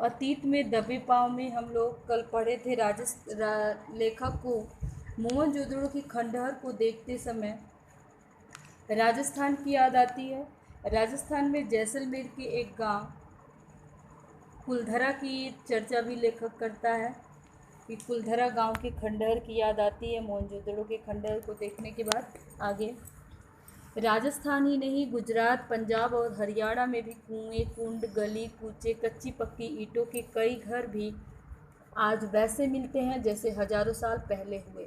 अतीत में दबे पाँव में हम लोग कल पढ़े थे लेखक को मोहनजोदड़ो की खंडहर को देखते समय राजस्थान की याद आती है। राजस्थान में जैसलमेर के एक गांव कुलधरा की चर्चा भी लेखक करता है कि कुलधरा गांव के खंडहर की याद आती है मोहनजोदड़ो के खंडहर को देखने के बाद। आगे राजस्थान ही नहीं, गुजरात, पंजाब और हरियाणा में भी कुएं, कुंड, गली कूचे, कच्ची पक्की ईंटों के कई घर भी आज वैसे मिलते हैं जैसे हजारों साल पहले हुए।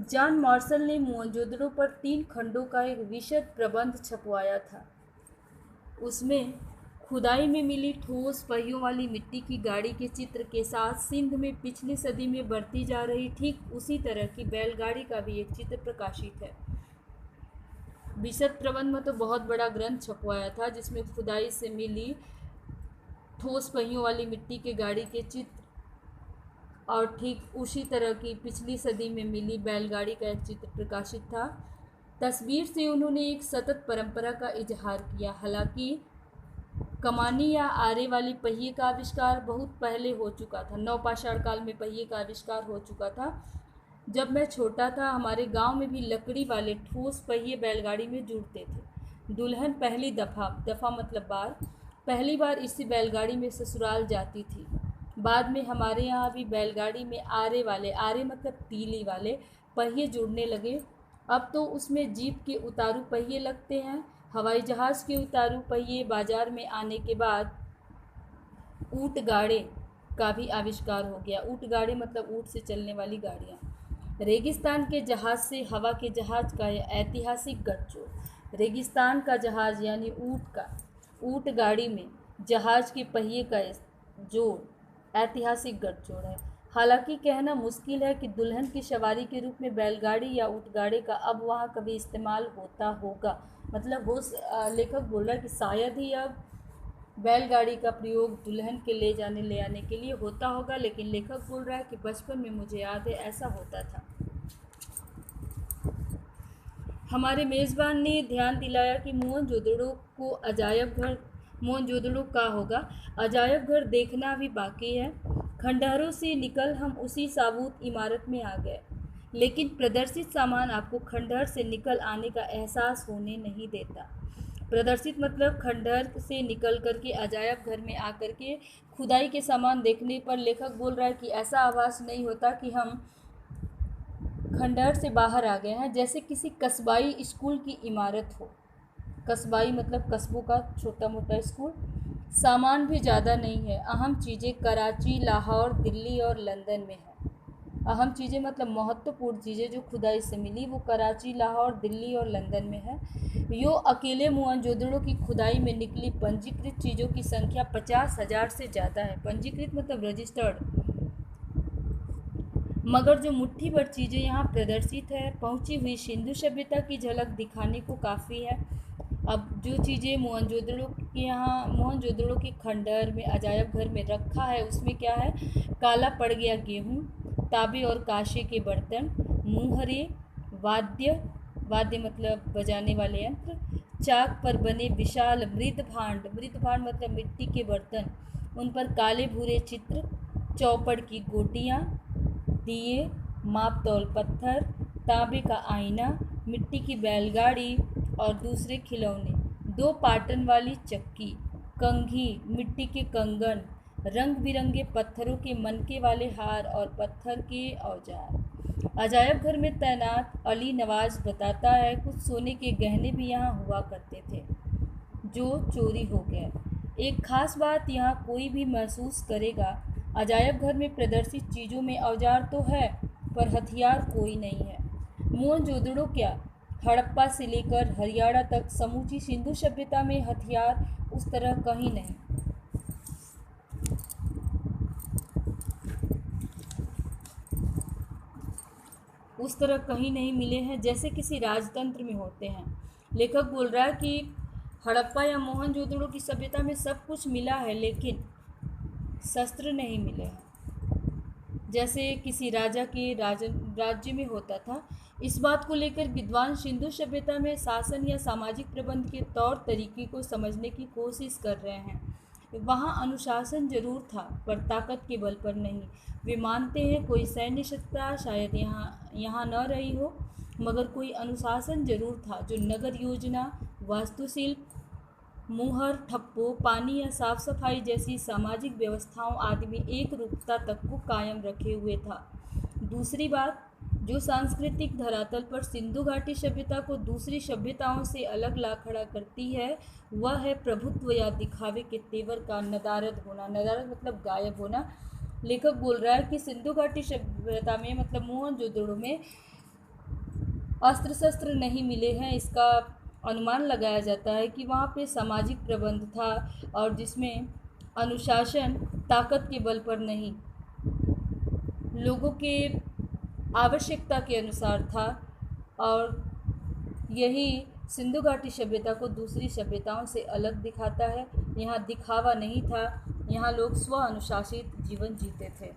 जॉन मार्शल ने मोहनजोदड़ो पर 3 खंडों का एक विशद प्रबंध छपवाया था। उसमें खुदाई में मिली ठोस पहियों वाली मिट्टी की गाड़ी के चित्र के साथ सिंध में पिछली सदी में बढ़ती जा रही ठीक उसी तरह की बैलगाड़ी का भी एक चित्र प्रकाशित है। विशद प्रबंध में तो बहुत बड़ा ग्रंथ छपवाया था जिसमें खुदाई से मिली ठोस पहियों वाली मिट्टी के गाड़ी के चित्र और ठीक उसी तरह की पिछली सदी में मिली बैलगाड़ी का एक चित्र प्रकाशित था। तस्वीर से उन्होंने एक सतत परंपरा का इजहार किया। हालांकि कमानी या आरे वाली पहिए का आविष्कार बहुत पहले हो चुका था। नवपाषाण काल में पहिए का आविष्कार हो चुका था। जब मैं छोटा था हमारे गांव में भी लकड़ी वाले ठोस पहिए बैलगाड़ी में जुड़ते थे। दुल्हन पहली दफ़ा मतलब बार पहली बार इसी बैलगाड़ी में ससुराल जाती थी। बाद में हमारे यहाँ भी बैलगाड़ी में आरे मतलब तीली वाले पहिए जुड़ने लगे। अब तो उसमें जीप के उतारू पहिए लगते हैं। हवाई जहाज़ के उतारू पहिए बाजार में आने के बाद ऊँट गाड़े का भी आविष्कार हो गया। ऊँट गाड़े मतलब ऊँट से चलने वाली गाड़ियाँ। रेगिस्तान के जहाज़ से हवा के जहाज़ का यह ऐतिहासिक गठजोड़। रेगिस्तान का जहाज़ यानी ऊँट गाड़ी में जहाज़ के पहिए का जोड़ ऐतिहासिक गठजोड़ है। हालांकि कहना मुश्किल है कि दुल्हन की सवारी के रूप में बैलगाड़ी या ऊँटगाड़े का अब वहाँ कभी इस्तेमाल होता होगा। मतलब वो लेखक बोल रहा है कि शायद ही अब बैलगाड़ी का प्रयोग दुल्हन के ले आने के लिए होता होगा, लेकिन लेखक बोल रहा है कि बचपन में मुझे याद है ऐसा होता था। हमारे मेज़बान ने ध्यान दिलाया कि मोहनजोदड़ो का होगा। अजायब घर देखना भी बाकी है। खंडहरों से निकल हम उसी साबूत इमारत में आ गए, लेकिन प्रदर्शित सामान आपको खंडहर से निकल आने का एहसास होने नहीं देता। प्रदर्शित मतलब खंडहर से निकल कर के अजायब घर में आकर के खुदाई के सामान देखने पर लेखक बोल रहा है कि ऐसा आभास नहीं होता कि हम खंडहर से बाहर आ गए हैं, जैसे किसी कस्बाई स्कूल की इमारत हो। कस्बाई मतलब कस्बों का छोटा मोटा स्कूल। सामान भी ज़्यादा नहीं है। अहम चीज़ें कराची, लाहौर, दिल्ली और लंदन में है। अहम चीज़ें मतलब महत्वपूर्ण चीज़ें जो खुदाई से मिली वो कराची, लाहौर, दिल्ली और लंदन में है। यो अकेले मोहनजोदड़ो की खुदाई में निकली पंजीकृत चीज़ों की संख्या 50,000 से ज़्यादा है। पंजीकृत मतलब रजिस्टर्ड। मगर जो मुट्ठी भर चीज़ें यहाँ प्रदर्शित है पहुँची हुई सिंधु सभ्यता की झलक दिखाने को काफ़ी है। अब जो चीज़ें मोहनजोदड़ो के खंडहर में अजायब घर में रखा है उसमें क्या है? काला पड़ गया गेहूँ, तांबे और कांसे के बर्तन, मुहरे, वाद्य मतलब बजाने वाले यंत्र, चाक पर बने विशाल मृद भांड मतलब मिट्टी के बर्तन, उन पर काले भूरे चित्र, चौपड़ की गोटियाँ, दिए, माप तौल पत्थर, तांबे का आईना, मिट्टी की बैलगाड़ी और दूसरे खिलौने, 2 पाटन वाली चक्की, कंघी, मिट्टी के कंगन, रंग बिरंगे पत्थरों के मनके वाले हार और पत्थर के औजार। अजायब घर में तैनात अली नवाज बताता है कुछ सोने के गहने भी यहाँ हुआ करते थे जो चोरी हो गए। एक खास बात यहाँ कोई भी महसूस करेगा, अजायब घर में प्रदर्शित चीज़ों में औजार तो है पर हथियार कोई नहीं है। मोहनजोदड़ो क्या, हड़प्पा से लेकर हरियाणा तक समूची सिंधु सभ्यता में हथियार उस तरह कहीं नहीं मिले हैं जैसे किसी राजतंत्र में होते हैं। लेखक बोल रहा है कि हड़प्पा या मोहनजोदड़ो की सभ्यता में सब कुछ मिला है लेकिन शस्त्र नहीं मिले हैं जैसे किसी राजा के राज्य में होता था। इस बात को लेकर विद्वान सिंधु सभ्यता में शासन या सामाजिक प्रबंध के तौर तरीके को समझने की कोशिश कर रहे हैं। वहाँ अनुशासन जरूर था, पर ताकत के बल पर नहीं। वे मानते हैं कोई सैन्य सत्ता शायद यहाँ न रही हो, मगर कोई अनुशासन जरूर था जो नगर योजना, वास्तुशिल्प, मुहर, ठप्पों, पानी या साफ सफाई जैसी सामाजिक व्यवस्थाओं आदि में एक रूपता तक को कायम रखे हुए था। दूसरी बात जो सांस्कृतिक धरातल पर सिंधु घाटी सभ्यता को दूसरी सभ्यताओं से अलग ला खड़ा करती है, वह है प्रभुत्व या दिखावे के तेवर का नदारद होना। नदारद मतलब गायब होना। लेखक बोल रहा है कि सिंधु घाटी सभ्यता में मतलब मोहनजोदड़ो में अस्त्र शस्त्र नहीं मिले हैं। इसका अनुमान लगाया जाता है कि वहाँ पे सामाजिक प्रबंध था और जिसमें अनुशासन ताकत के बल पर नहीं, लोगों के आवश्यकता के अनुसार था। और यही सिंधु घाटी सभ्यता को दूसरी सभ्यताओं से अलग दिखाता है। यहाँ दिखावा नहीं था, यहाँ लोग स्व अनुशासित जीवन जीते थे।